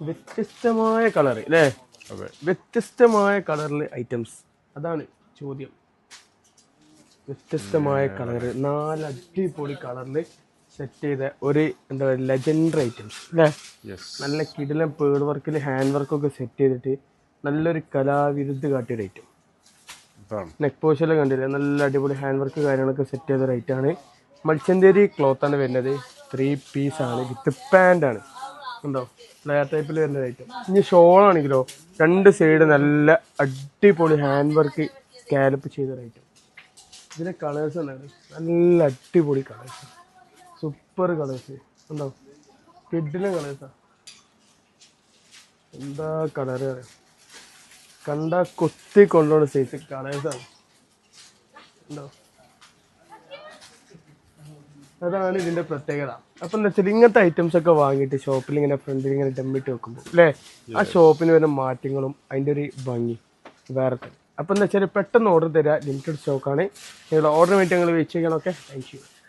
വ്യത്യസ്തമായ കളർ അല്ലേ? അതെ. വ്യത്യസ്തമായ കളറിൽ ഐറ്റംസ്, അതാണ് ചോദ്യം. വ്യത്യസ്തമായ കളർ, 4 അടിപൊളി കളറിൽ സെറ്റ് ചെയ്ത ഒരു എന്താ പറയുക ലെജൻഡറി ഐറ്റംസ് അല്ലേ? നല്ല കിടിലൻ പേൾ വർക്കിൽ ഹാൻഡ് വർക്കൊക്കെ സെറ്റ് ചെയ്തിട്ട് നല്ലൊരു കലാവിരുദ്ധ് കാട്ടിയൊരു ഐറ്റം. നെക്ക് പോഷെല്ലാം കണ്ടില്ലേ, നല്ല അടിപൊളി ഹാൻഡ് വർക്ക് കാര്യങ്ങളൊക്കെ സെറ്റ് ചെയ്ത റൈറ്റാണ്. മൽച്ചന്തേരി ക്ലോത്താണ് വരുന്നത്. 3 പീസാണ് വിത്ത് പാൻ്റാണ്. ഉണ്ടോ, ഫ്ലെയർ ടൈപ്പിൽ വരുന്ന ഐറ്റം. ഇനി ഷോളാണെങ്കിലോ 2 സൈഡ് നല്ല അടിപൊളി ഹാൻഡ് വർക്ക് സ്കാലപ്പ് ചെയ്ത ഐറ്റം. ഇതിൻ്റെ കളേഴ്സ് എന്താണ്, നല്ല അടിപൊളി കളേഴ്സ്, സൂപ്പർ കളേഴ്സ്. ഉണ്ടോ, കിഡിലെ കളേഴ്സാണ്. എന്താ കളറ് കണ്ട കൊത്തി കൊണ്ടുപോകുന്ന സൈസ് കളേഴ്സാണ്. ഉണ്ടോ, അതാണ് ഇതിന്റെ പ്രത്യേകത. അപ്പൊ എന്താ വെച്ചാൽ ഇങ്ങനത്തെ ഐറ്റംസ് ഒക്കെ വാങ്ങിയിട്ട് ഷോപ്പിൽ ഇങ്ങനെ ഫ്രണ്ടിൽ ഇങ്ങനെ ഡമ്മിട്ട് വെക്കുമ്പോൾ അല്ലേ, ആ ഷോപ്പിന് വരുന്ന മാറ്റങ്ങളും അതിൻ്റെ ഒരു ഭംഗി വേറെ തന്നെ. അപ്പൊ എന്താ വെച്ചാൽ പെട്ടെന്ന് ഓർഡർ തരിക, ലിമിറ്റഡ് സ്റ്റോക്കാണ്. നിങ്ങൾ ഓർഡർ വേണ്ടി ഞങ്ങൾ വെയിറ്റ് ചെയ്യണം. Okay, thank you.